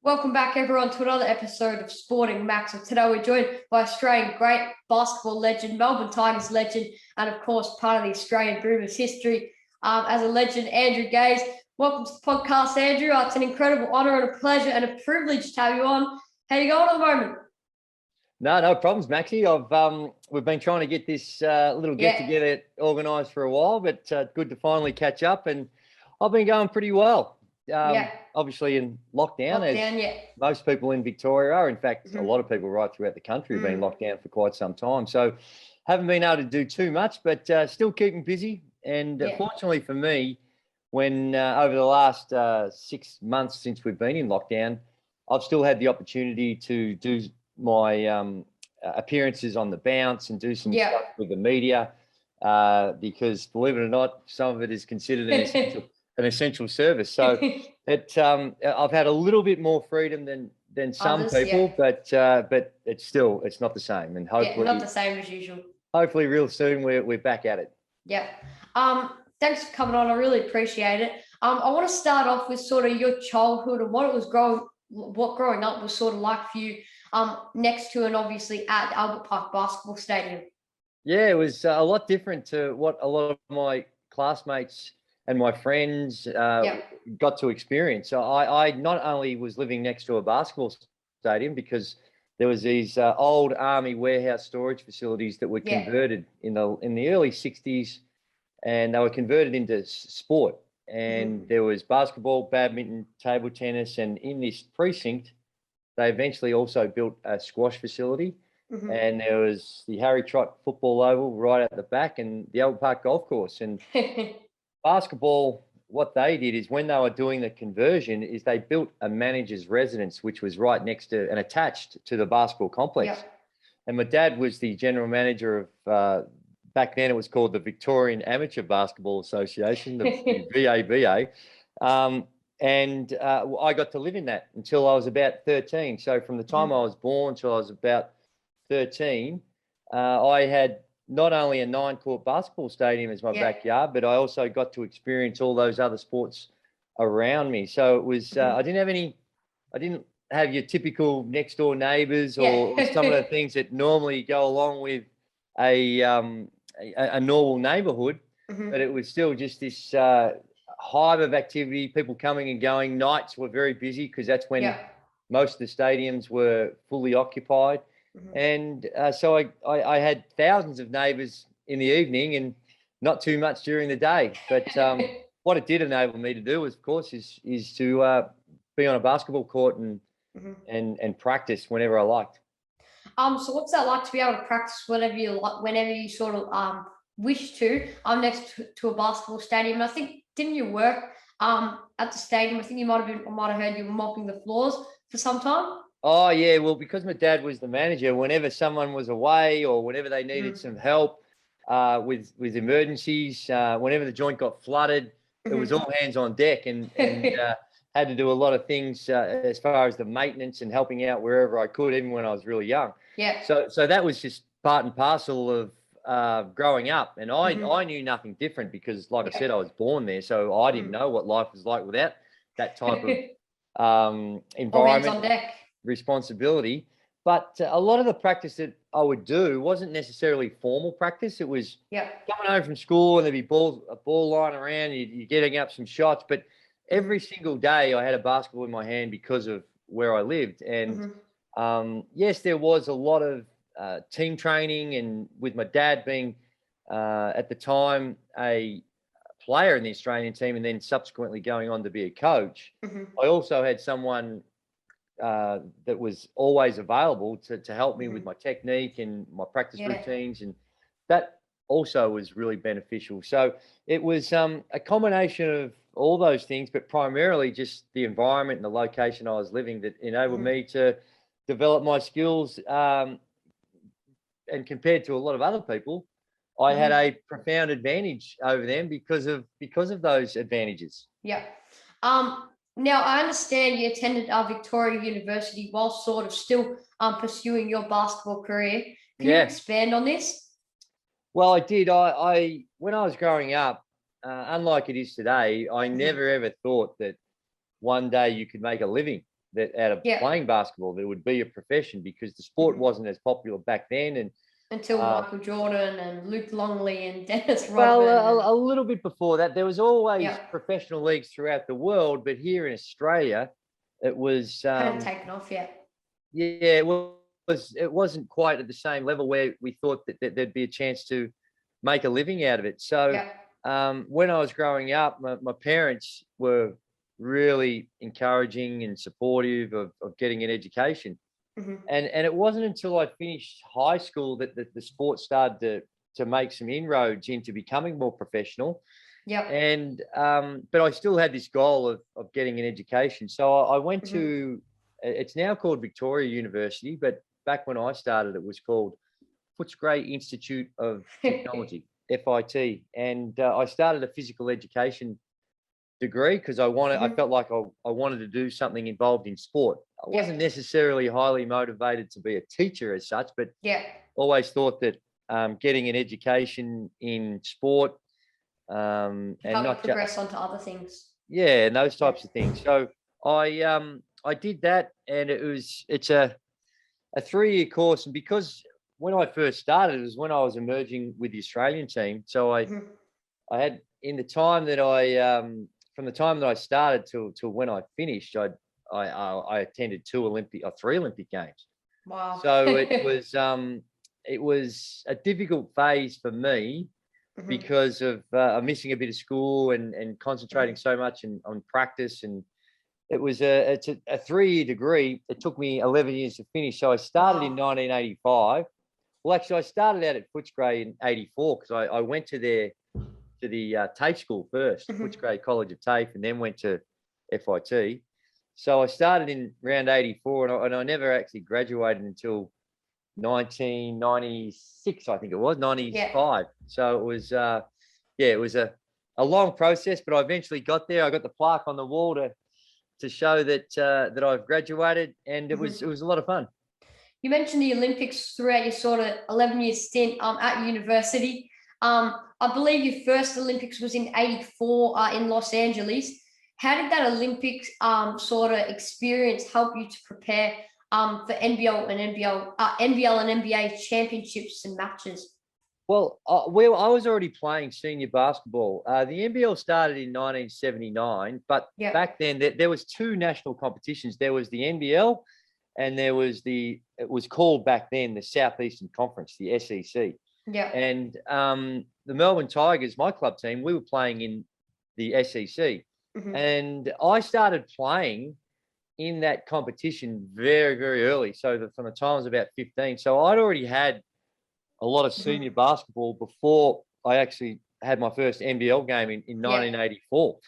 Welcome back, everyone, to another episode of Sporting Max. And today we're joined by Australian great basketball legend, Melbourne Tigers legend, and of course, part of the Australian Boomers history as a legend, Andrew Gaze. Welcome to the podcast, Andrew. It's an incredible honour and a pleasure and a privilege to have you on. How you going at the moment? No problems, Maxie. We've been trying to get this little get-together organised for a while, but good to finally catch up. And I've been going pretty well. Obviously in lockdown, as most people in Victoria are. In fact, a lot of people right throughout the country have been locked down for quite some time. So haven't been able to do too much, but still keeping busy. And fortunately for me, when over the last 6 months since we've been in lockdown, I've still had the opportunity to do my appearances on the bounce and do some stuff with the media because, believe it or not, some of it is considered an essential service. So I've had a little bit more freedom than some people, but it's not the same. And hopefully not the same as usual. Hopefully real soon we're back at it. Yeah. Thanks for coming on. I really appreciate it. I want to start off with sort of your childhood and what growing up was sort of like for you next to and obviously at Albert Park Basketball Stadium. Yeah, it was a lot different to what a lot of my classmates and my friends got to experience. So I not only was living next to a basketball stadium because there was these old Army warehouse storage facilities that were converted in the early 60s, and they were converted into sport. And there was basketball, badminton, table tennis, and in this precinct, they eventually also built a squash facility. And there was the Harry Trott football oval right at the back and the Albert Park golf course. And basketball, what they did is when they were doing the conversion is they built a manager's residence, which was right next to and attached to the basketball complex. And my dad was the general manager of, back then it was called the Victorian Amateur Basketball Association, the VABA. And I got to live in that until I was about 13. So from the time I was born till I was about 13, I had not only a 9-court basketball stadium as my backyard, but I also got to experience all those other sports around me. So it was, I didn't have your typical next door neighbours or some of the things that normally go along with a normal neighbourhood, but it was still just this hive of activity, people coming and going. Nights were very busy because that's when most of the stadiums were fully occupied. And so I had thousands of neighbours in the evening and not too much during the day. But what it did enable me to do, of course, is to be on a basketball court and practice whenever I liked. So what's that like to be able to practice whenever you sort of wish to? I'm next to a basketball stadium, and I think didn't you work at the stadium? I think I might have heard you were mopping the floors for some time. Oh, yeah. Well, because my dad was the manager, whenever someone was away or whenever they needed some help with emergencies, whenever the joint got flooded, it was all hands on deck and had to do a lot of things as far as the maintenance and helping out wherever I could, even when I was really young. So that was just part and parcel of growing up. And I knew nothing different because, like I said, I was born there. So I didn't know what life was like without that type of environment. Responsibility. But a lot of the practice that I would do wasn't necessarily formal practice. It was coming home from school and there'd be a ball lying around, you're getting up some shots. But every single day I had a basketball in my hand because of where I lived. And yes, there was a lot of team training, and with my dad being at the time a player in the Australian team and then subsequently going on to be a coach, I also had someone that was always available to help me with my technique and my practice routines, and that also was really beneficial. So it was a combination of all those things, but primarily just the environment and the location I was living that enabled me to develop my skills. And compared to a lot of other people, I had a profound advantage over them because of those advantages. Now, I understand you attended Victoria University while sort of still pursuing your basketball career. Can you expand on this? Well, I did. I when I was growing up, unlike it is today, I never ever thought that one day you could make a living that out of playing basketball that it would be a profession, because the sport wasn't as popular back then. And until Michael Jordan and Luke Longley and Dennis Rodman. Well, a little bit before that, there was always professional leagues throughout the world, but here in Australia, it was hadn't taken off yet. Yeah, it wasn't quite at the same level where we thought that there'd be a chance to make a living out of it. So when I was growing up, my parents were really encouraging and supportive of getting an education. And it wasn't until I finished high school that the sport started to make some inroads into becoming more professional. And but I still had this goal of getting an education. So I went to, it's now called Victoria University, but back when I started, it was called Footscray Institute of Technology, FIT. And I started a physical education degree because I felt like I wanted to do something involved in sport. I wasn't necessarily highly motivated to be a teacher as such, but always thought that getting an education in sport and not progress onto other things. And those types of things. So I did that, and it's a 3-year course. And because when I first started, it was when I was emerging with the Australian team. So I had, in the time that from the time that I started till when I finished, I attended 3 Olympic Games. Wow! So it was a difficult phase for me because of missing a bit of school and concentrating so much on practice. And it's a 3-year degree. It took me 11 years to finish. So I started in 1985. Well, actually, I started out at Footscray in 84 because I went to the TAFE school first, Footscray College of TAFE, and then went to FIT. So I started in around 84, and I never actually graduated until 1996, I think it was, 95. So it was, it was a long process, but I eventually got there. I got the plaque on the wall to show that I've graduated, and it was a lot of fun. You mentioned the Olympics throughout your sort of 11-year stint at university. I believe your first Olympics was in 84 in Los Angeles. How did that Olympics sort of experience help you to prepare for NBL and NBA championships and matches? Well, I was already playing senior basketball. The NBL started in 1979, but back then there was 2 national competitions. There was the NBL, and there was it was called back then the Southeastern Conference, the SEC. And the Melbourne Tigers, my club team, we were playing in the SEC. And I started playing in that competition very, very early. So from the time I was about 15. So I'd already had a lot of senior basketball before I actually had my first NBL game in 1984.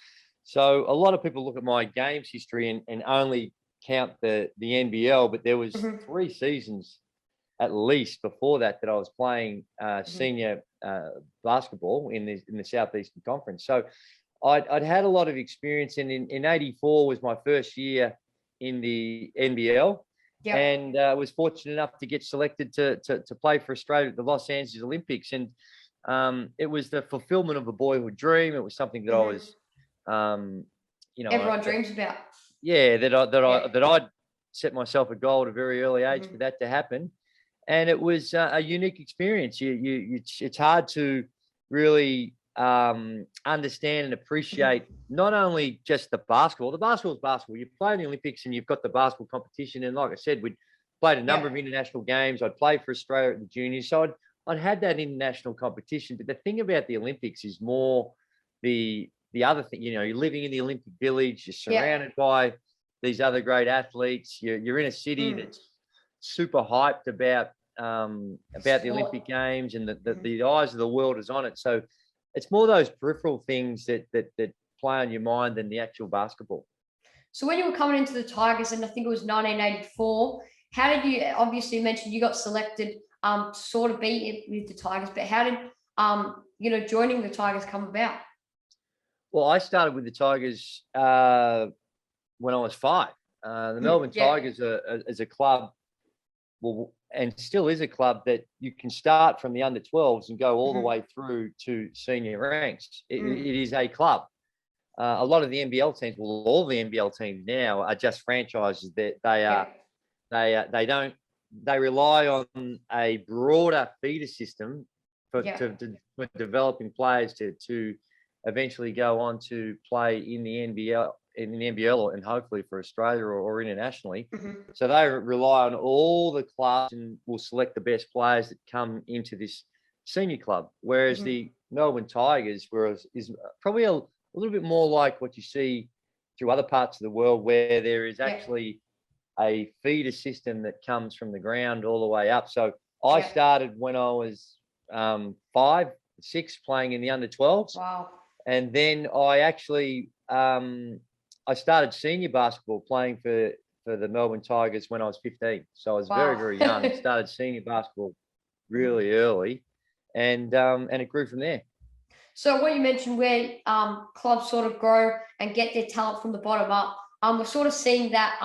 So a lot of people look at my games history and only count the NBL, but there was 3 seasons at least before that I was playing senior basketball in the Southeastern Conference. So I'd had a lot of experience, and in 84 was my first year in the NBL, and was fortunate enough to get selected to play for Australia at the Los Angeles Olympics. And it was the fulfillment of a boyhood dream. It was something that I was, everyone dreams about. Yeah, that I'd set myself a goal at a very early age for that to happen. And it was a unique experience. It's hard to really understand and appreciate not only just the basketball. The basketball is basketball. You play in the Olympics and you've got the basketball competition. And like I said, we'd played a number of international games. I'd played for Australia at the juniors. So I'd had that international competition. But the thing about the Olympics is more the other thing. You're living in the Olympic Village. You're surrounded by these other great athletes. You're in a city that's super hyped about the Olympic Games, and the eyes of the world is on it. So it's more those peripheral things that play on your mind than the actual basketball. So when you were coming into the Tigers, and I think it was 1984, how did you, obviously you mentioned you got selected to sort of be with the Tigers, but how did joining the Tigers come about? Well, I started with the Tigers when I was 5. The Melbourne Tigers as a club, well, and still is a club that you can start from the under-12s and go all the way through to senior ranks. It is a club. a lot of the NBL teams, well, all the NBL teams now are just franchises. That they rely on a broader feeder system for developing players to eventually go on to play in the NBL and hopefully for Australia or internationally. So they rely on all the clubs and will select the best players that come into this senior club. Whereas the Melbourne Tigers is probably a little bit more like what you see through other parts of the world, where there is actually a feeder system that comes from the ground all the way up. So I started when I was 5, 6, playing in the under-12s. Wow. And then I actually I started senior basketball playing for the Melbourne Tigers when I was 15. So I was very, very young and started senior basketball really early, and it grew from there. So what you mentioned, where clubs sort of grow and get their talent from the bottom up, we're sort of seeing that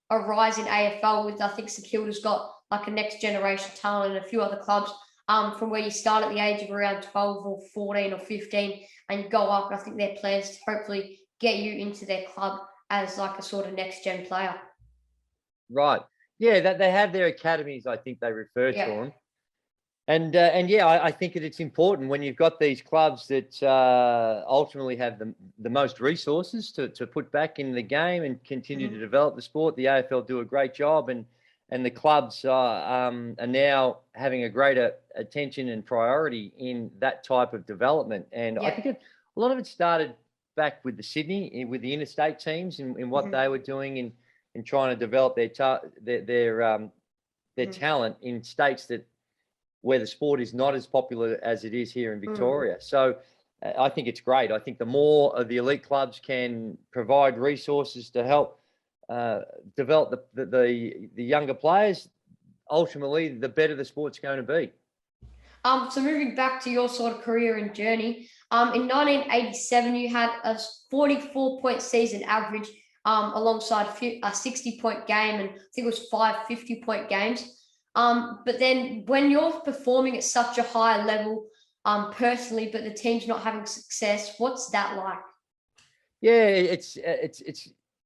a rise in AFL with, I think St Kilda's got like a next generation talent and a few other clubs from where you start at the age of around 12 or 14 or 15 and you go up. And I think their plans to hopefully get you into their club as like a sort of next gen player. Right. Yeah, that they have their academies, I think they refer to them. And I think that it's important when you've got these clubs that ultimately have the most resources to put back in the game and continue to develop the sport. The AFL do a great job, and the clubs are now having a greater attention and priority in that type of development. And I think a lot of it started back with the Sydney, with the interstate teams, in what they were doing in trying to develop their talent in states where the sport is not as popular as it is here in Victoria. So I think it's great. I think the more of the elite clubs can provide resources to help develop the younger players, ultimately, the better the sport's going to be. So moving back to your sort of career and journey, in 1987, you had a 44-point season average alongside a 60-point game, and I think it was 5 50-point games. But then when you're performing at such a high level personally, but the team's not having success, what's that like? Yeah, it's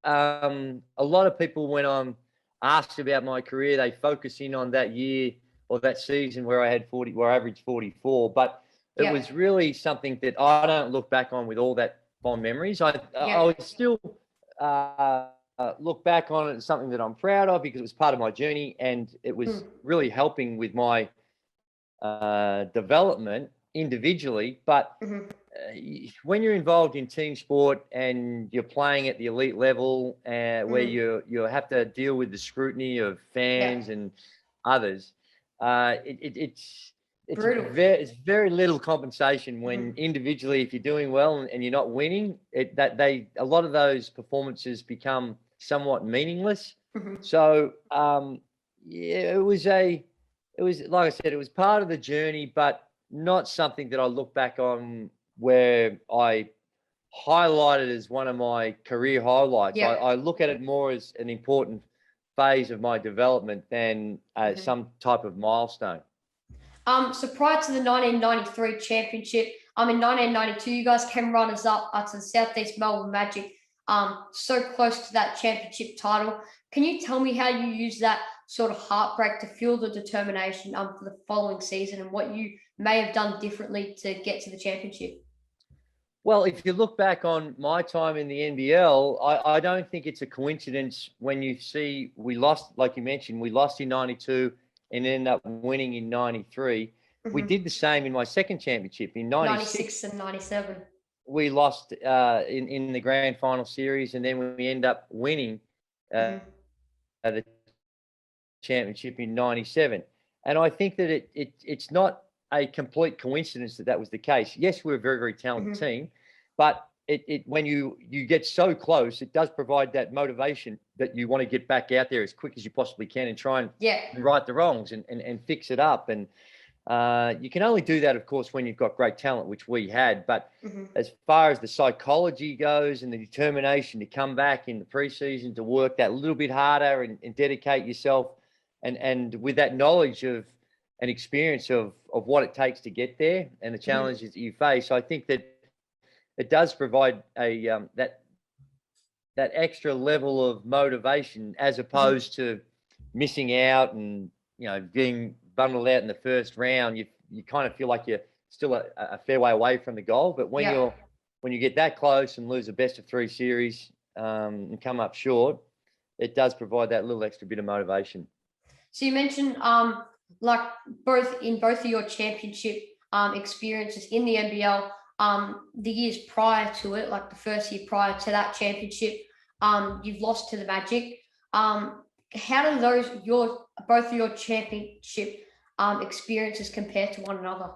a lot of people, when I'm asked about my career, they focus in on that year or that season where I averaged 44. But it was really something that I don't look back on with all that fond memories. I would still look back on it as something that I'm proud of, because it was part of my journey and it was really helping with my development individually. But when you're involved in team sport and you're playing at the elite level, where you have to deal with the scrutiny of fans and others, it's very little compensation when individually, if you're doing well and you're not winning, a lot of those performances become somewhat meaningless. So it was like I said, it was part of the journey, but not something that I look back on where I highlighted as one of my career highlights. I look at it more as an important phase of my development than some type of milestone. So prior to the 1993 championship, in 1992, you guys came runners up to the Southeast Melbourne Magic, so close to that championship title. Can you tell me how you use that sort of heartbreak to fuel the determination for the following season, and what you may have done differently to get to the championship? Well, if you look back on my time in the NBL, I don't think it's a coincidence when you see we lost, like you mentioned, we lost in 92 and ended up winning in 93. We did the same in my second championship in 96 and 97. We lost in the grand final series, and then we end up winning the championship in 97. And I think that it's not a complete coincidence that was the case. Yes, we're a very, very talented team, but when you get so close, it does provide that motivation that you want to get back out there as quick as you possibly can and try and right the wrongs and fix it up. And you can only do that, of course, when you've got great talent, which we had. But as far as the psychology goes and the determination to come back in the preseason, to work that little bit harder and dedicate yourself, and with that knowledge of an experience of what it takes to get there and the challenges that you face, I think that it does provide a that extra level of motivation, as opposed to missing out and, being bundled out in the first round. You kind of feel like you're still a fair way away from the goal. But when you get that close and lose a best of 3 series and come up short, it does provide that little extra bit of motivation. So you mentioned like both of your championship experiences in the NBL, the years prior to it, like the first year prior to that championship, you've lost to the Magic. How do both of your championship experiences compare to one another?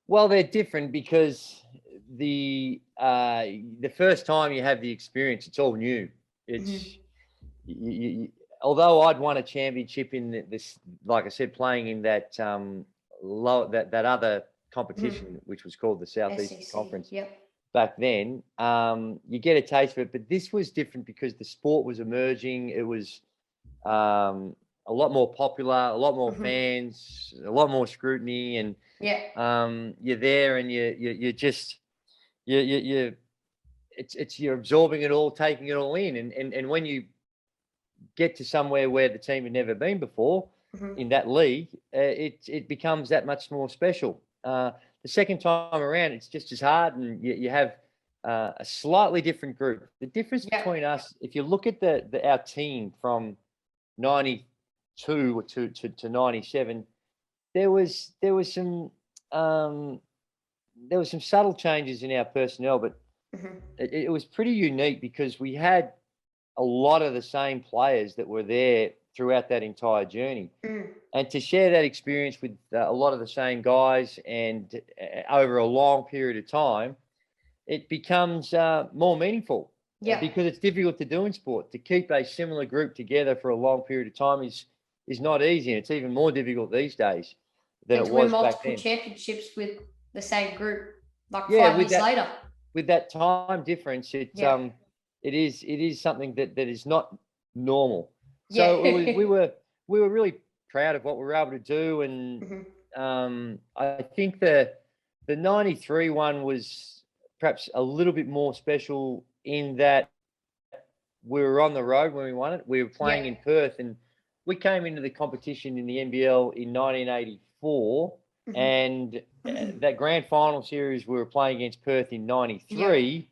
Well, they're different because the first time you have the experience, it's all new. It's although I'd won a championship in this, like I said, playing in that that other competition, which was called the Southeastern Conference. Yep. Back then, you get a taste of it, but this was different because the sport was emerging. It was a lot more popular, a lot more fans, a lot more scrutiny, and you're there and you're you're absorbing it all, taking it all in, and when you get to somewhere where the team had never been before in that league, it becomes that much more special. The second time around, it's just as hard, and you have a slightly different group. The difference between us, if you look at our team from 92 to 97, there was some subtle changes in our personnel, but it was pretty unique because we had a lot of the same players that were there throughout that entire journey. And to share that experience with a lot of the same guys and over a long period of time, it becomes more meaningful. Because it's difficult to do in sport. To keep a similar group together for a long period of time is not easy, and it's even more difficult these days than it was back then. Multiple championships with the same group, like 5 years later. With that time difference, it is something that is not normal. So we were really proud of what we were able to do, and I think the 93 one was perhaps a little bit more special in that we were on the road when we won it. We were playing in Perth, and we came into the competition in the NBL in 1984, and that grand final series we were playing against Perth in 93.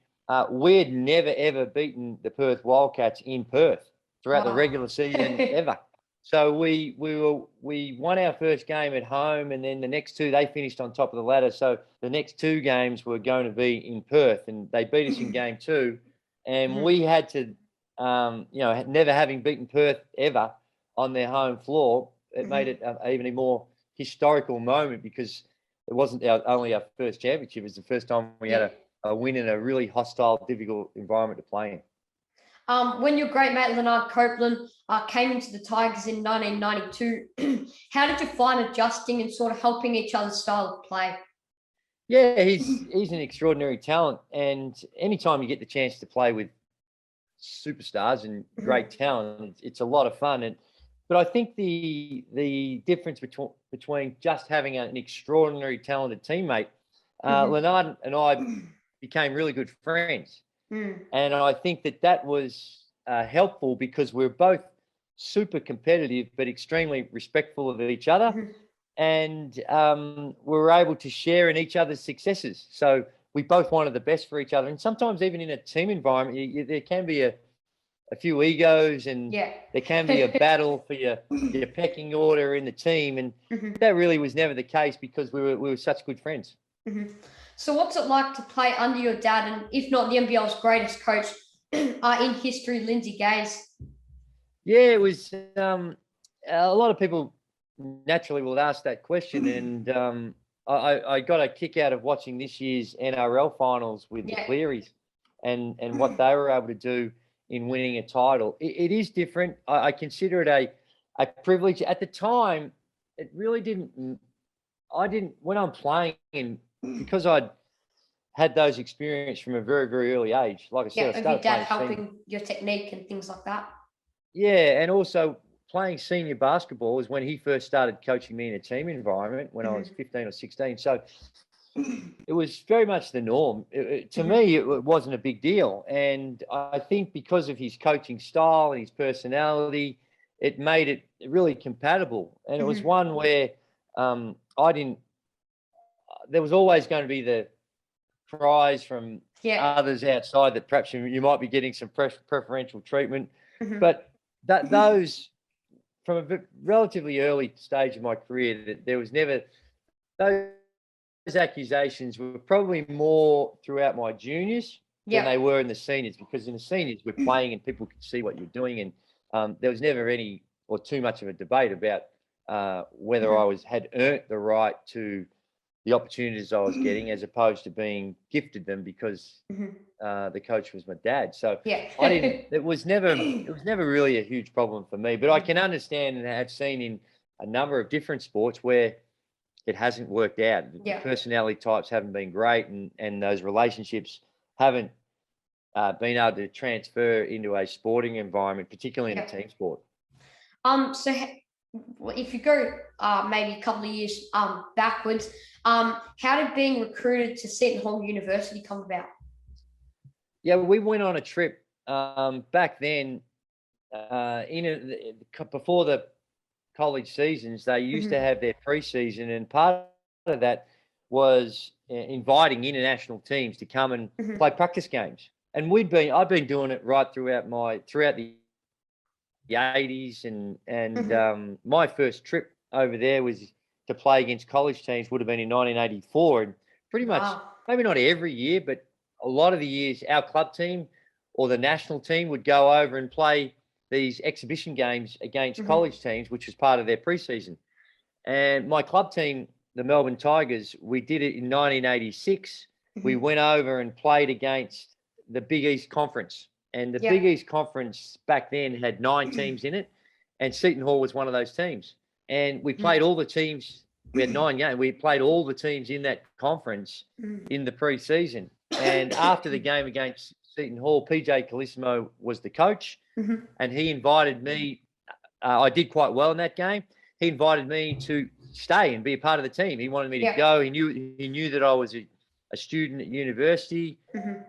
We had never, ever beaten the Perth Wildcats in Perth throughout the regular season ever. So we won our first game at home, and then the next two, they finished on top of the ladder. So the next 2 games were going to be in Perth, and they beat us in game 2. And we had to, never having beaten Perth ever on their home floor, it made it even a more historical moment because it wasn't only our first championship. It was the first time we had a win in a really hostile, difficult environment to play in. When your great mate Lanard Copeland came into the Tigers in 1992, how did you find adjusting and sort of helping each other's style of play? Yeah, he's an extraordinary talent, and anytime you get the chance to play with superstars and great talent, it's a lot of fun. But I think the difference between just having an extraordinary talented teammate, Lanard and I became really good friends. And I think that was helpful because we're both super competitive but extremely respectful of each other. And we were able to share in each other's successes. So we both wanted the best for each other. And sometimes even in a team environment, there can be a few egos, and there can be a battle for your pecking order in the team. And that really was never the case because we were such good friends. So what's it like to play under your dad, and if not the NBL's greatest coach in history, Lindsay Gaze? Yeah, it was a lot of people naturally will ask that question, and I got a kick out of watching this year's NRL finals with the Clearys and what they were able to do in winning a title. It is different. I consider it a privilege. At the time, it really didn't. When I'm playing, and because I'd had those experiences from a very, very early age. Like I said, I started your dad playing helping your technique and things like that. Yeah, and also playing senior basketball was when he first started coaching me in a team environment when I was 15 or 16. So it was very much the norm. To me, it wasn't a big deal. And I think because of his coaching style and his personality, it made it really compatible. And it was one where there was always going to be the cries from others outside that perhaps you might be getting some preferential treatment. But those, from a relatively early stage of my career, that there was never those accusations were probably more throughout my juniors than they were in the seniors, because in the seniors we're playing and people could see what you're doing, and there was never any or too much of a debate about whether I had earned the right to the opportunities I was getting, as opposed to being gifted them because the coach was my dad. So I didn't. It was never really a huge problem for me. But I can understand and have seen in a number of different sports where it hasn't worked out. The personality types haven't been great, and those relationships haven't been able to transfer into a sporting environment, particularly in a team sport. So if you go maybe a couple of years backwards, how did being recruited to Seton Hall University come about? Yeah, we went on a trip back then. Before the college seasons, they used to have their pre-season, and part of that was inviting international teams to come and play practice games. And I'd been doing it right throughout the 80s, and my first trip over there was to play against college teams, would have been in 1984, and pretty much maybe not every year, but a lot of the years our club team or the national team would go over and play these exhibition games against college teams, which was part of their preseason. And my club team, the Melbourne Tigers, we did it in 1986. We went over and played against the Big East Conference. And the Big East Conference back then had 9 teams in it, and Seton Hall was one of those teams. And we played all the teams. We had 9 games. We played all the teams in that conference in the preseason. And after the game against Seton Hall, PJ Calissimo was the coach, and he invited me. I did quite well in that game. He invited me to stay and be a part of the team. He wanted me to go. He knew that I was a student at university,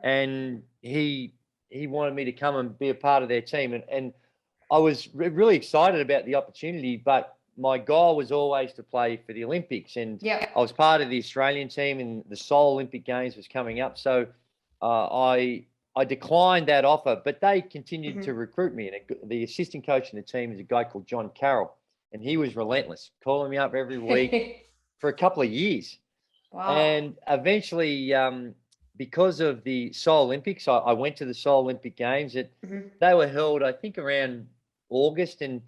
and he wanted me to come and be a part of their team. And I was really excited about the opportunity, but my goal was always to play for the Olympics. And I was part of the Australian team, and the Seoul Olympic Games was coming up. So I declined that offer, but they continued to recruit me. And the assistant coach in the team is a guy called John Carroll, and he was relentless, calling me up every week for a couple of years. Wow. And eventually, because of the Seoul Olympics, I went to the Seoul Olympic Games. They were held, I think, around August. And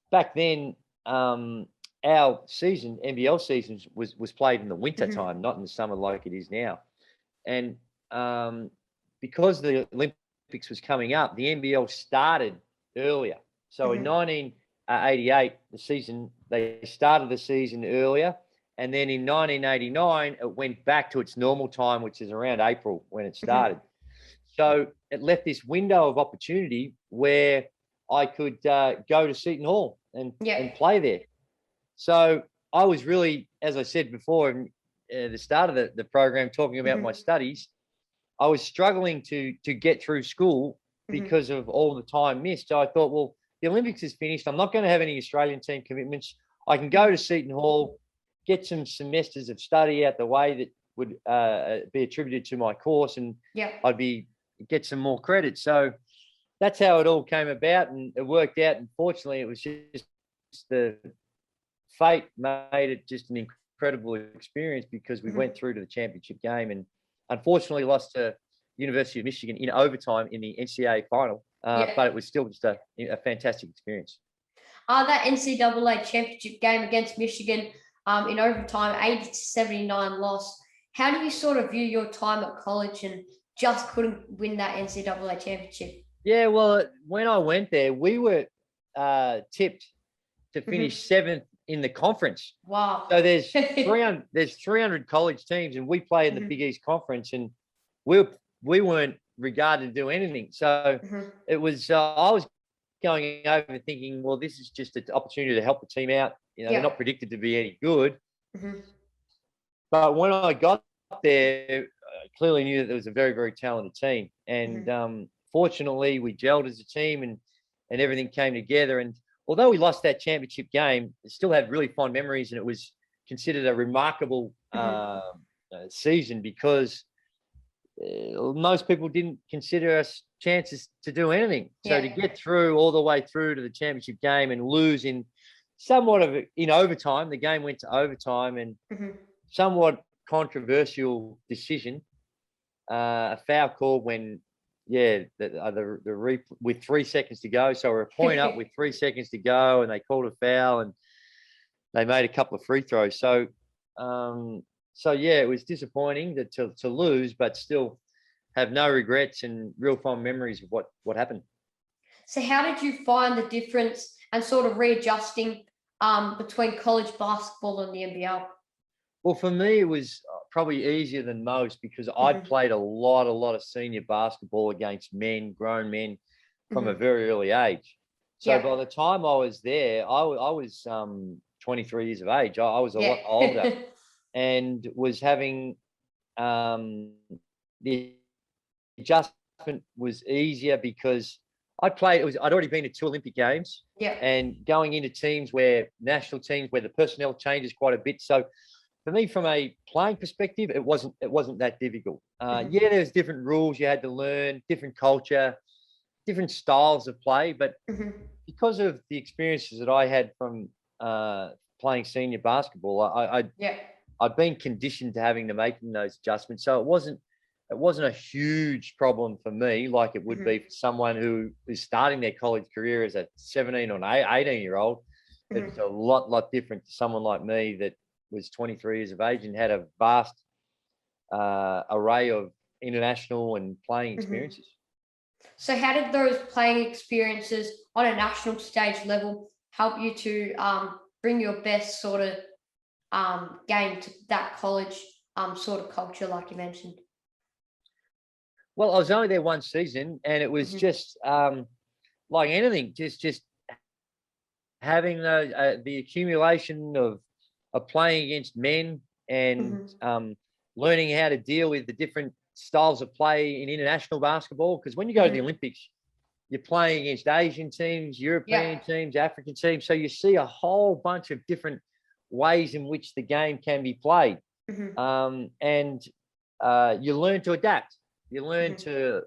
back then, our season, NBL seasons, was played in the winter time, not in the summer like it is now. And because the Olympics was coming up, the NBL started earlier. So in 1988, they started the season earlier. And then in 1989, it went back to its normal time, which is around April when it started. So it left this window of opportunity where I could go to Seton Hall and play there. So I was really, as I said before, at the start of the program, talking about my studies, I was struggling to get through school because of all the time missed. So I thought, well, the Olympics is finished. I'm not going to have any Australian team commitments. I can go to Seton Hall, get some semesters of study out the way that would be attributed to my course, and I'd get some more credit. So that's how it all came about, and it worked out. And fortunately, it was just the fate made it just an incredible experience, because we went through to the championship game and unfortunately lost to University of Michigan in overtime in the NCAA final. But it was still just a fantastic experience. That NCAA championship game against Michigan in overtime, 80-79 loss. How do you sort of view your time at college and just couldn't win that NCAA championship? Yeah, well, when I went there, we were tipped to finish 7th in the conference. Wow. So there's 300 college teams, and we play in the Big East Conference, and we weren't regarded to do anything. So it was I was going over thinking, well, this is just an opportunity to help the team out. They're not predicted to be any good. But when I got there, clearly knew that there was a very, very talented team. And fortunately, we gelled as a team and everything came together. And although we lost that championship game, I still had really fond memories, and it was considered a remarkable season because most people didn't consider us chances to do anything. So to get through all the way through to the championship game and lose in somewhat of in overtime, the game went to overtime, and somewhat controversial decision, a foul call when with 3 seconds to go. So we're a point up with 3 seconds to go, and they called a foul, and they made a couple of free throws. So it was disappointing to lose, but still have no regrets and real fond memories of what happened. So how did you find the difference and sort of readjusting between college basketball and the NBL? Well, for me, it was probably easier than most because I'd played a lot of senior basketball against grown men from a very early age. So by the time I was there, I was 23 years of age. I was a lot older and was having the adjustment was easier because I'd already been to 2 Olympic Games and going into national teams where the personnel changes quite a bit. So for me, from a playing perspective, it wasn't that difficult. There's different rules you had to learn, different culture, different styles of play. But because of the experiences that I had from playing senior basketball, I've been conditioned to having to make those adjustments. So it wasn't a huge problem for me like it would be for someone who is starting their college career as a 17 or an 18-year-old. It's a lot different to someone like me that was 23 years of age and had a vast array of international and playing experiences. So how did those playing experiences on a national stage level help you to bring your best sort of game to that college sort of culture like you mentioned? Well, I was only there 1 season, and it was just like anything, just having the accumulation of playing against men and learning how to deal with the different styles of play in international basketball. Because when you go to the Olympics, you're playing against Asian teams, European teams, African teams. So you see a whole bunch of different ways in which the game can be played. And you learn to adapt. You learn to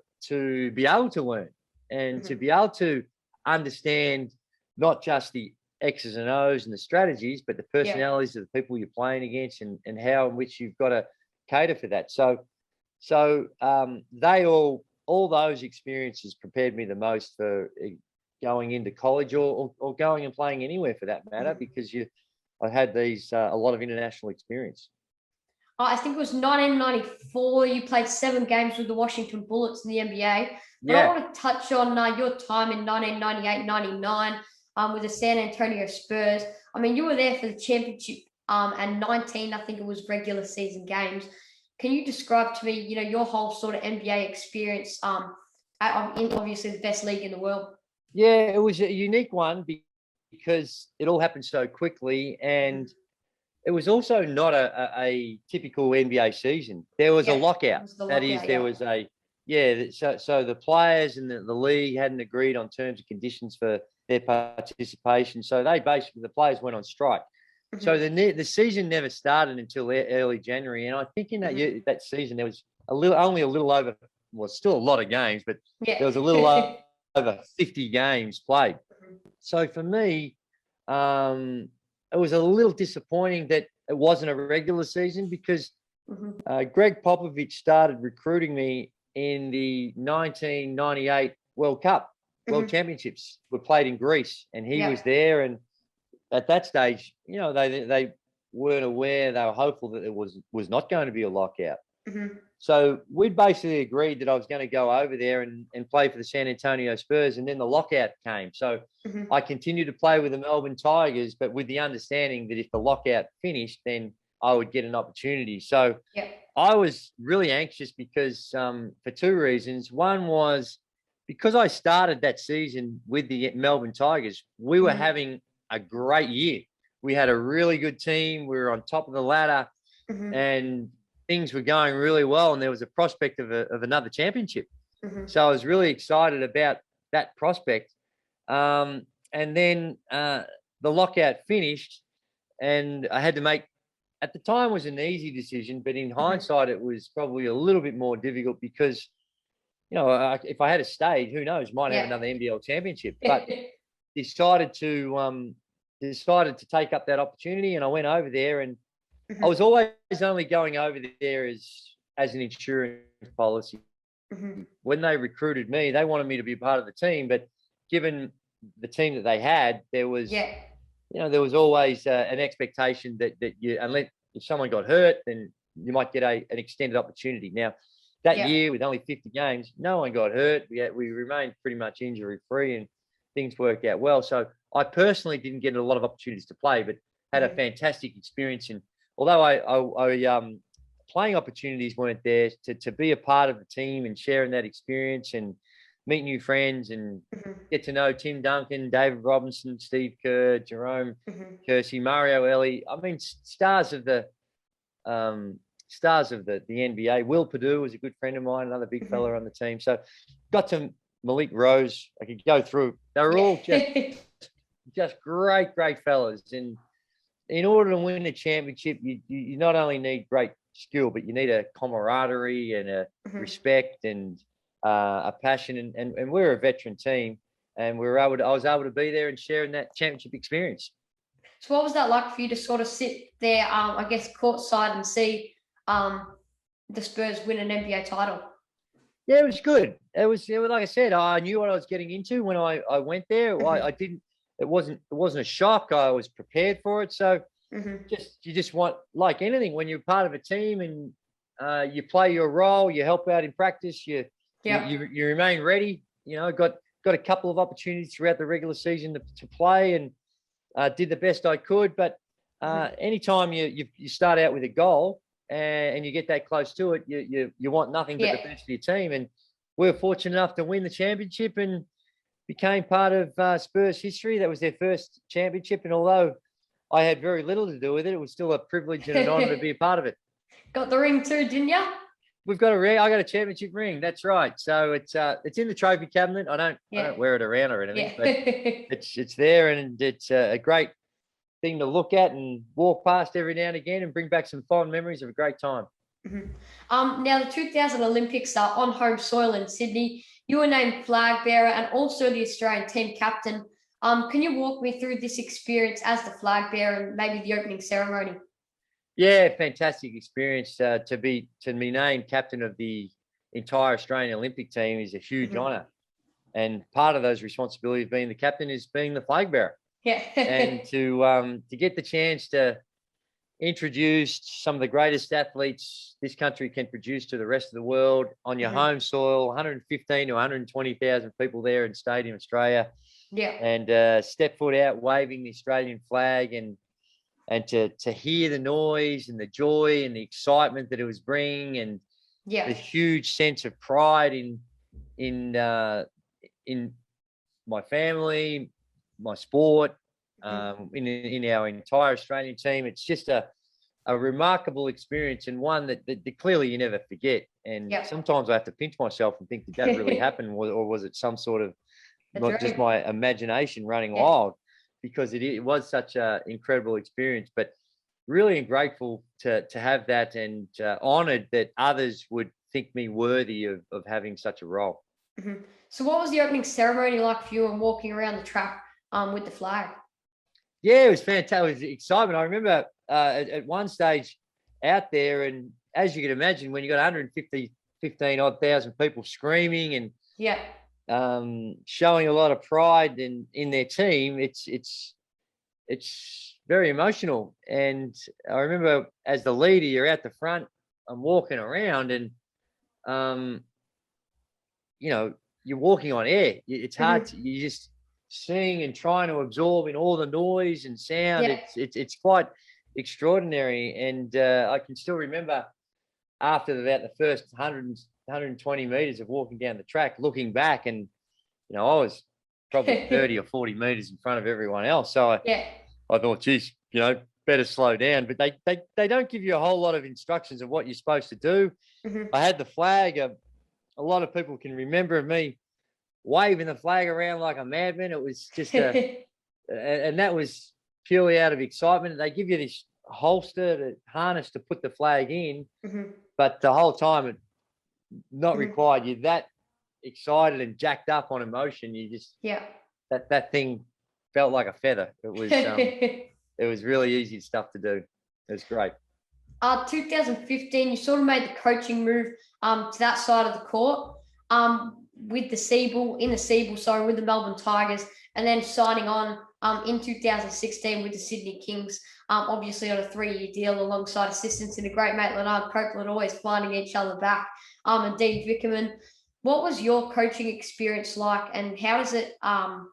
be able to learn and to be able to understand not just the X's and O's and the strategies, but the personalities of the people you're playing against and how in which you've got to cater for that. So they all those experiences prepared me the most for going into college or going and playing anywhere for that matter, because I had a lot of international experience. I think it was 1994. You played 7 games with the Washington Bullets in the NBA. But I want to touch on your time in 1998-99 with the San Antonio Spurs. I mean, you were there for the championship and 19, I think it was regular season games. Can you describe to me, your whole sort of NBA experience in obviously the best league in the world? Yeah, it was a unique one because it all happened so quickly, and it was also not a typical NBA season. There was a lockout. So the players and the league hadn't agreed on terms and conditions for their participation. So the players went on strike. So the season never started until early January. And I think in that season there was only a little over, well, still a lot of games, but there was a little over 50 games played. So for me, it was a little disappointing that it wasn't a regular season because Greg Popovich started recruiting me in the 1998 World Cup. World Championships were played in Greece, and he was there. And at that stage, they weren't aware. They were hopeful that it was not going to be a lockout. So we basically agreed that I was going to go over there and play for the San Antonio Spurs, and then the lockout came. So I continued to play with the Melbourne Tigers, but with the understanding that if the lockout finished, then I would get an opportunity. So I was really anxious because for 2 reasons. One was because I started that season with the Melbourne Tigers, we were having a great year. We had a really good team. We were on top of the ladder. And things were going really well, and there was a prospect of another championship. Mm-hmm. So I was really excited about that prospect. And then the lockout finished, and I had to make, at the time, was an easy decision, but in hindsight, it was probably a little bit more difficult because, if I had stayed, who knows, might have another NBL championship. But decided to take up that opportunity, and I went over there, and I was always only going over there as an insurance policy. When they recruited me, they wanted me to be part of the team, but given the team that they had, there was there was always an expectation that you, unless if someone got hurt, then you might get an extended opportunity. Now, that year with only 50 games, no one got hurt. We remained pretty much injury free, and things worked out well. So I personally didn't get a lot of opportunities to play, but had a fantastic experience. And although I playing opportunities weren't there, to be a part of the team and sharing that experience and meet new friends and get to know Tim Duncan, David Robinson, Steve Kerr, Jerome Kersey, Mario Ellie. I mean, stars of the NBA. Will Perdue was a good friend of mine, another big fella on the team. So got to Malik Rose. I could go through. They were all just great fellas. And in order to win a championship, you not only need great skill, but you need a camaraderie and a respect and a passion. And we're a veteran team, and I was able to be there and share in that championship experience. So what was that like for you to sort of sit there, I guess, courtside and see the Spurs win an NBA title? Yeah, it was good. It was like I said, I knew what I was getting into when I went there. I didn't. It wasn't a shock. I was prepared for it. So you just want, like anything, when you're part of a team and you play your role, you help out in practice, you remain ready. Got a couple of opportunities throughout the regular season to play, and did the best I could. But anytime you start out with a goal and you get that close to it, you want nothing but the best for your team. And we were fortunate enough to win the championship and became part of Spurs history. That was their first championship, and although I had very little to do with it, it was still a privilege and an honour to be a part of it. Got the ring too, didn't you? We've got a ring. I got a championship ring. That's right. So it's in the trophy cabinet. I don't wear it around or anything, but it's there, and it's a great thing to look at and walk past every now and again and bring back some fond memories of a great time. Now the 2000 Olympics are on home soil in Sydney. You were named flag bearer and also the Australian team captain. Can you walk me through this experience as the flag bearer and maybe the opening ceremony? Yeah, fantastic experience. To be named captain of the entire Australian Olympic team is a huge honour, and part of those responsibilities being the captain is being the flag bearer. Yeah, and to get the chance to introduce some of the greatest athletes this country can produce to the rest of the world on your home soil, 115 to 120,000 people there in Stadium Australia. Yeah, and step foot out waving the Australian flag, and to hear the noise and the joy and the excitement that it was bringing, and the huge sense of pride in my family, my sport, in our entire Australian team. It's just a remarkable experience, and one that clearly you never forget. And sometimes I have to pinch myself and think, did that really happen, or was it some sort of just my imagination running wild? Because it was such an incredible experience. But really grateful to have that, and honoured that others would think me worthy of having such a role. So what was the opening ceremony like for you and walking around the track with the flag? Yeah, it was fantastic. It was excitement. I remember at one stage out there, and as you can imagine, when you got 15-odd thousand people screaming and showing a lot of pride in their team, it's very emotional. And I remember as the leader, you're out the front, I'm walking around, and you're walking on air. It's hard to, you just seeing and trying to absorb in all the noise and sound. It's quite extraordinary. And I can still remember after about the first 120 meters of walking down the track, looking back, and I was probably 30 or 40 meters in front of everyone else. So I thought, geez, better slow down. But they don't give you a whole lot of instructions of what you're supposed to do. I had the flag. A lot of people can remember me waving the flag around like a madman. It was just and that was purely out of excitement. They give you this holster, the harness to put the flag in, but the whole time it not required. You're that excited and jacked up on emotion. You just that thing felt like a feather. It was it was really easy stuff to do. It was great. 2015, you sort of made the coaching move to that side of the court with the Seabull, with the Melbourne Tigers, and then signing on in 2016 with the Sydney Kings, obviously on a 3-year deal alongside assistants and a great mate, Lanard Copeland, always finding each other back, and Dean Vickerman. What was your coaching experience like, and how does it? How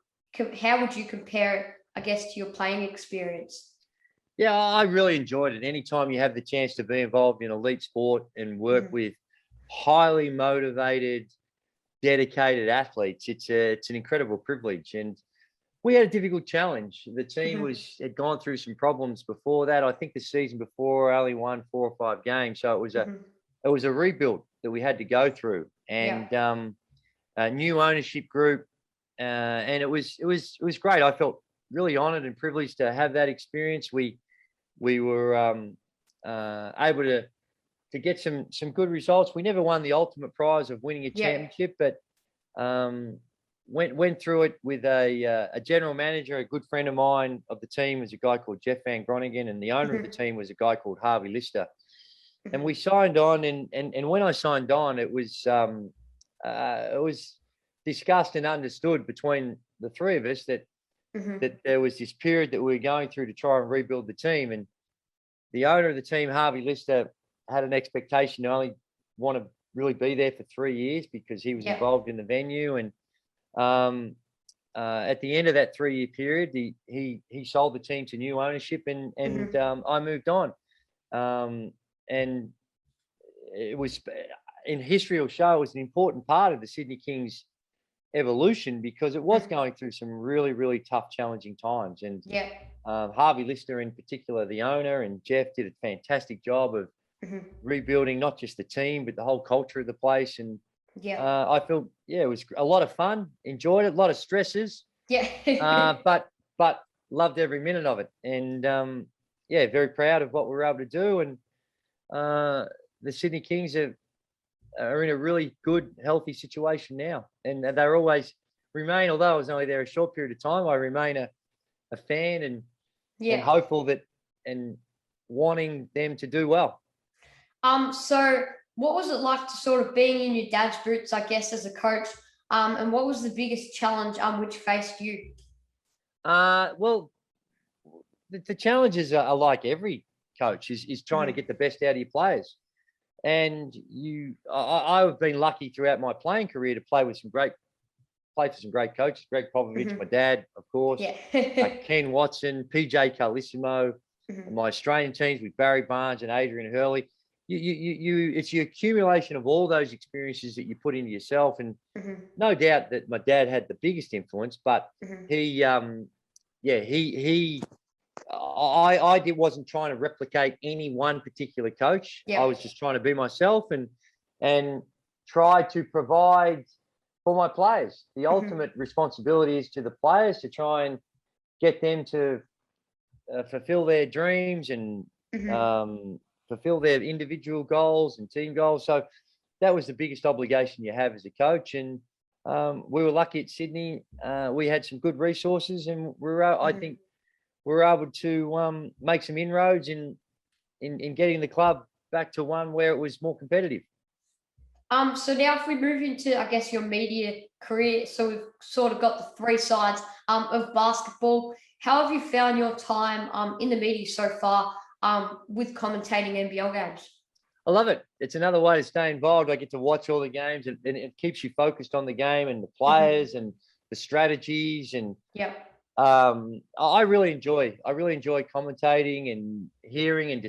would you compare it, I guess, to your playing experience? Yeah, I really enjoyed it. Anytime you have the chance to be involved in elite sport and work with highly motivated, dedicated athletes, it's an incredible privilege. And we had a difficult challenge. The team had gone through some problems before that. I think the season before only won 4 or 5 games, so it was a rebuild that we had to go through, and a new ownership group, and it was great. I felt really honoured and privileged to have that experience. We were able to get some good results. We never won the ultimate prize of winning a championship, but went through it with a general manager, a good friend of mine of the team was a guy called Jeff Van Groningen, and the owner of the team was a guy called Harvey Lister. And we signed on, and when I signed on, it was discussed and understood between the three of us that there was this period that we were going through to try and rebuild the team. And the owner of the team, Harvey Lister, had an expectation to only want to really be there for 3 years because he was involved in the venue. And at the end of that 3-year period, he sold the team to new ownership, and I moved on. And it was, in history will show, it was an important part of the Sydney Kings evolution because it was going through some really, really tough, challenging times. And Harvey Lister in particular, the owner, and Jeff did a fantastic job of rebuilding not just the team, but the whole culture of the place. And I felt, it was a lot of fun, enjoyed it, a lot of stresses, but loved every minute of it. And very proud of what we were able to do. And the Sydney Kings are in a really good, healthy situation now. And they're always remain, although I was only there a short period of time, I remain a fan and hopeful that and wanting them to do well. So what was it like to sort of being in your dad's boots, I guess, as a coach? And what was the biggest challenge which faced you? Well, the challenges are like every coach is trying to get the best out of your players. And I've been lucky throughout my playing career to play for some great coaches. Greg Popovich, my dad, of course, Ken Watson, PJ Carlissimo, my Australian teams with Barry Barnes and Adrian Hurley. It's the accumulation of all those experiences that you put into yourself. And no doubt that my dad had the biggest influence, but I wasn't trying to replicate any one particular coach. I was just trying to be myself and try to provide for my players. The ultimate responsibility is to the players to try and get them to fulfill their dreams and fulfill their individual goals and team goals. So that was the biggest obligation you have as a coach. And we were lucky at Sydney. We had some good resources, and I think we were able to make some inroads in getting the club back to one where it was more competitive. So now if we move into, I guess, your media career, so we've sort of got the three sides of basketball. How have you found your time in the media so far with commentating NBL games? I love it. It's another way to stay involved. I get to watch all the games, and it keeps you focused on the game and the players and the strategies. And I really enjoy commentating and hearing and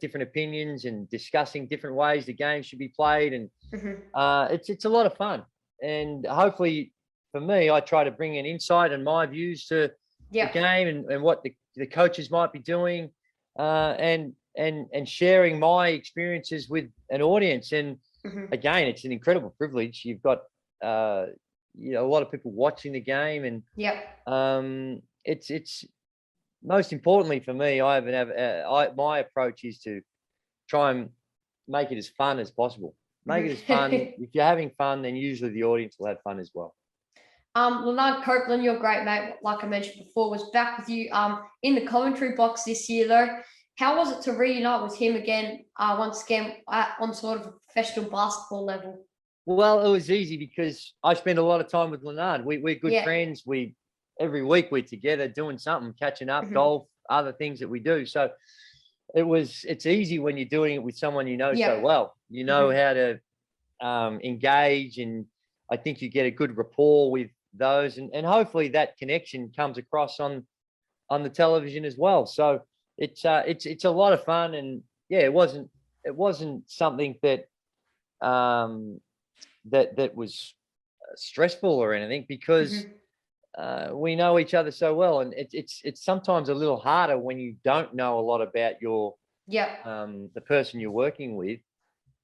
different opinions and discussing different ways the game should be played. And it's a lot of fun. And hopefully for me, I try to bring an insight and my views to the game and what the coaches might be doing. and sharing my experiences with an audience. And again, it's an incredible privilege. You've got a lot of people watching the game, and it's most importantly for me, my approach is to try and make it as fun as possible. Make it as fun. If you're having fun, then usually the audience will have fun as well. Leonard Copeland, your great mate, like I mentioned before, was back with you in the commentary box this year, though. How was it to reunite with him again, once again, on sort of a professional basketball level? Well, it was easy because I spend a lot of time with Lanard. We're good friends. Every week we're together doing something, catching up, golf, other things that we do. So it's easy when you're doing it with someone you know so well. You know how to engage, and I think you get a good rapport with those, and hopefully that connection comes across on the television as well. So it's a lot of fun, and it wasn't something that that was stressful or anything, because we know each other so well, and it's sometimes a little harder when you don't know a lot about your the person you're working with,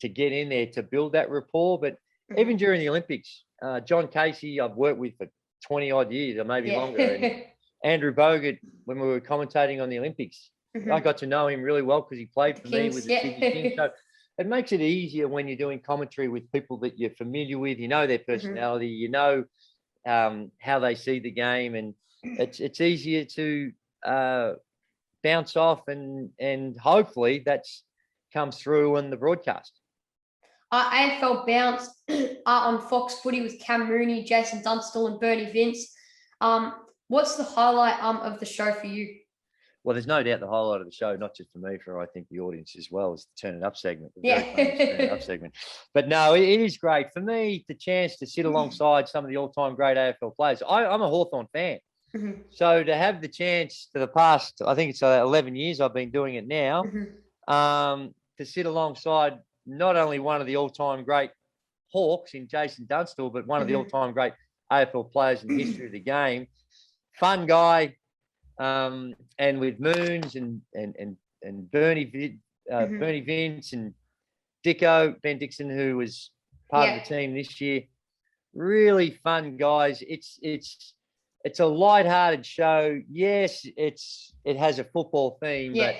to get in there to build that rapport. But even during the Olympics, John Casey I've worked with for 20 odd years or maybe longer, and Andrew Bogut, when we were commentating on the Olympics, I got to know him really well because he played for me with the Sydney Kings. So it makes it easier when you're doing commentary with people that you're familiar with. You know their personality, you know how they see the game, and it's easier to bounce off, and hopefully that comes through in the broadcast. AFL Bounce on Fox Footy with Cam Rooney, Jason Dunstall, and Bernie Vince. What's the highlight of the show for you? Well, there's no doubt the highlight of the show, not just for me, for I think the audience as well, is the Turn It Up segment. The very famous Turn It Up segment. But no, it is great. For me, the chance to sit alongside some of the all-time great AFL players. I'm a Hawthorn fan. So to have the chance for the past, I think it's 11 years I've been doing it now, to sit alongside not only one of the all-time great Hawks in Jason Dunstall, but one of the all-time great AFL players in the history of the game. Fun guy. And with Moons and Bernie Vince and Dicko, Ben Dixon, who was part of the team this year. Really fun guys. It's a light-hearted show. Yes, it has a football theme, but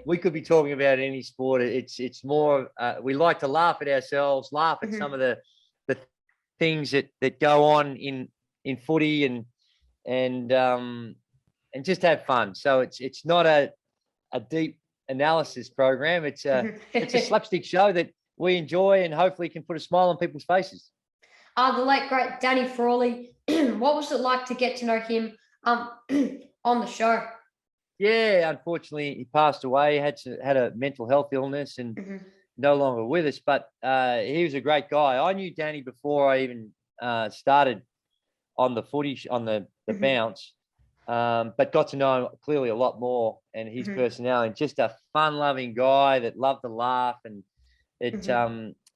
we could be talking about any sport. It's more we like to laugh at ourselves, laugh at some of the things that go on in footy, and just have fun. So it's not a deep analysis program. It's a slapstick show that we enjoy, and hopefully can put a smile on people's faces. The late great Danny Frawley. What was it like to get to know him on the show? Yeah, unfortunately he passed away. Had a mental health illness, and no longer with us. But he was a great guy. I knew Danny before I even started on the footy on the bounce. But got to know him clearly a lot more, and his personality, just a fun-loving guy that loved to laugh, and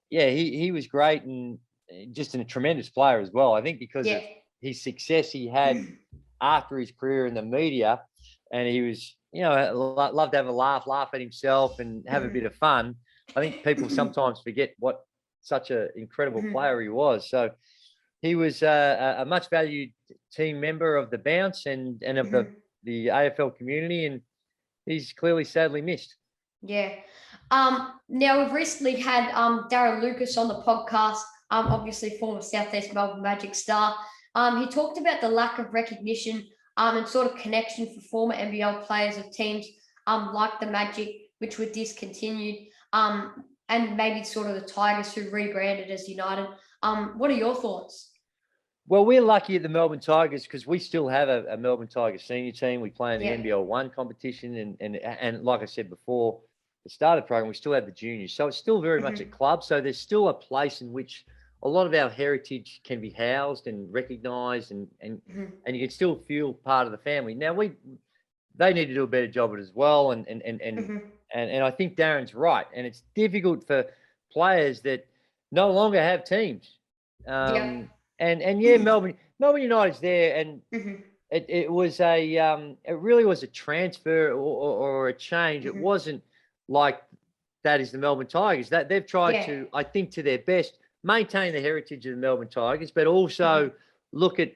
he was great, and just a tremendous player as well. I think because of his success he had after his career in the media, and he was, loved to have a laugh at himself and have a bit of fun. I think people sometimes forget what such an incredible player he was. So he was a much valued team member of the Bounce and of the AFL community, and he's clearly sadly missed. Yeah. Now we've recently had Darren Lucas on the podcast, obviously former Southeast Melbourne Magic star. He talked about the lack of recognition and sort of connection for former NBL players of teams like the Magic, which were discontinued, and maybe sort of the Tigers, who rebranded as United. What are your thoughts? Well, we're lucky at the Melbourne Tigers because we still have a Melbourne Tigers senior team. We play in the NBL 1 competition, and like I said before, the start of the program, we still have the juniors. So it's still very much a club. So there's still a place in which a lot of our heritage can be housed and recognised, and you can still feel part of the family. Now they need to do a better job of it as well, and I think Darren's right. And it's difficult for players that no longer have teams. Melbourne United's there, and It was it really was a transfer or a change. It wasn't like that is the Melbourne Tigers. That they've tried to, I think, to their best, maintain the heritage of the Melbourne Tigers, but also look at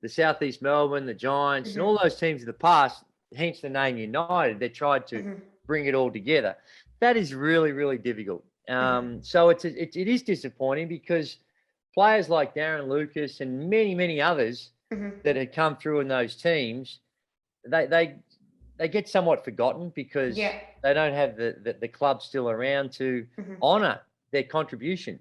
the Southeast Melbourne, the Giants, and all those teams of the past, hence the name United. They tried to bring it all together. That is really, really difficult. So it is disappointing because players like Darren Lucas and many, many others that had come through in those teams, they get somewhat forgotten because they don't have the club still around to honour their contribution.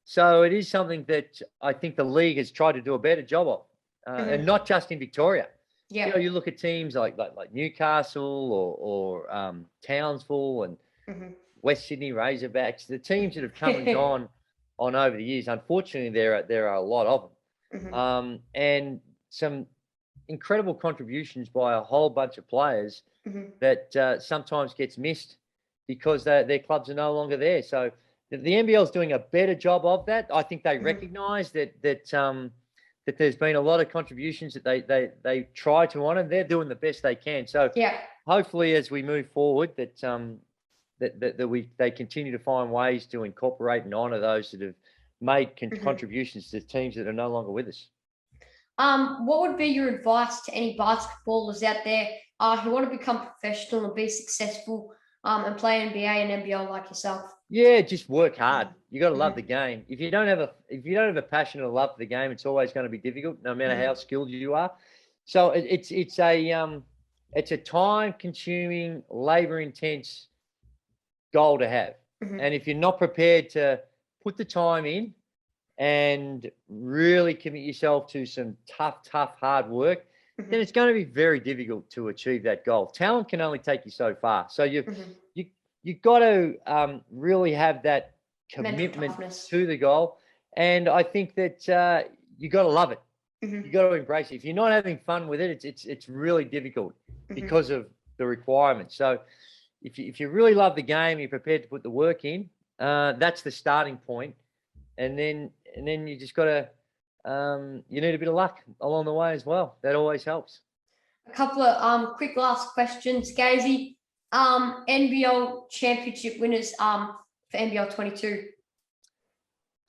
So it is something that I think the league has tried to do a better job of, and not just in Victoria. You know, you look at teams like Newcastle or Townsville and West Sydney Razorbacks, the teams that have come and gone on over the years. Unfortunately, there are a lot of them. And some incredible contributions by a whole bunch of players that sometimes gets missed because their clubs are no longer there. So the NBL is doing a better job of that. I think they recognise that there's been a lot of contributions that they try to honour. They're doing the best they can. So hopefully, as we move forward, they continue to find ways to incorporate and honour those that have made contributions to teams that are no longer with us. What would be your advice to any basketballers out there who want to become professional and be successful and play NBA and NBL like yourself? Yeah, just work hard. You got to love the game. If you don't have a passion or love for the game, it's always going to be difficult, no matter how skilled you are. So it's a time-consuming, labor-intense goal to have. And if you're not prepared to put the time in and really commit yourself to some tough, hard work, then it's going to be very difficult to achieve that goal. Talent can only take you so far. So you've got to really have that commitment to the goal. And I think that you got to love it. You got to embrace it. If you're not having fun with it, it's really difficult because of the requirements. So if you really love the game, you're prepared to put the work in, that's the starting point. And then you just got to, you need a bit of luck along the way as well. That always helps. A couple of quick last questions, Gazy. NBL championship winners for NBL 22.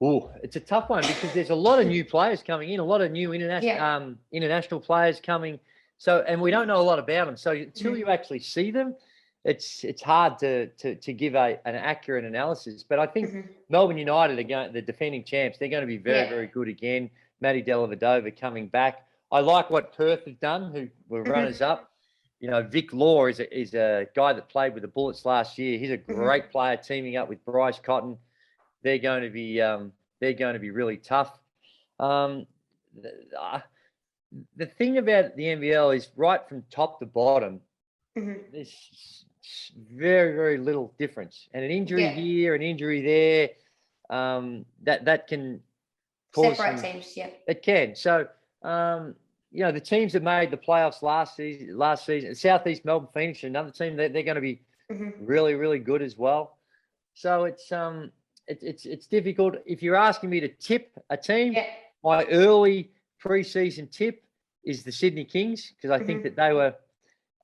Oh, it's a tough one because there's a lot of new players coming in, a lot of new international players coming. So, and we don't know a lot about them. So until you actually see them, it's hard to give an accurate analysis. But I think Melbourne United are the defending champs. They're going to be very, very good again. Matty Dellavedova coming back. I like what Perth have done, who were runners up. You know, Vic Law is a guy that played with the Bullets last year. He's a great player, teaming up with Bryce Cotton. They're going to be really tough. The thing about the NBL is right from top to bottom, there's very, very little difference. And an injury here, an injury there, that can cause separate teams. It can. So, you know, the teams that made the playoffs last season, Southeast Melbourne Phoenix, another team, they're going to be really, really good as well. So it's difficult. If you're asking me to tip a team, my early preseason tip is the Sydney Kings, because I think that they were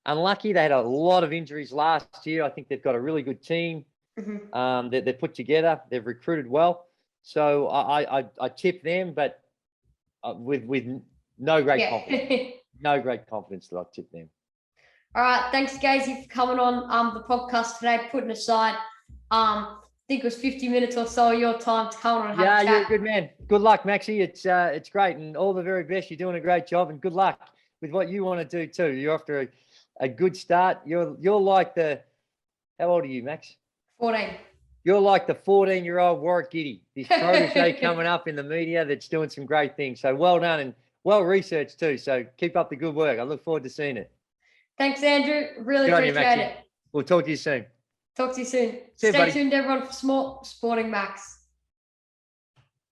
unlucky. They had a lot of injuries last year. I think they've got a really good team that they've put together. They've recruited well. So I tip them, but with no great confidence. No great confidence that I tip them. All right. Thanks, Gazy, for coming on the podcast today, putting aside I think it was 50 minutes or so of your time to come on and have a chat. You're a good man. Good luck, Maxie. It's great, and all the very best. You're doing a great job, and good luck with what you want to do too. You're off to a good start. You're like how old are you, Max? 14. You're like the 14-year-old Warwick Giddy, this protege coming up in the media that's doing some great things. So well done and well researched too. So keep up the good work. I look forward to seeing it. Thanks, Andrew. Really appreciate it. We'll talk to you soon. Talk to you soon. Stay tuned, everyone, for Sporting Max.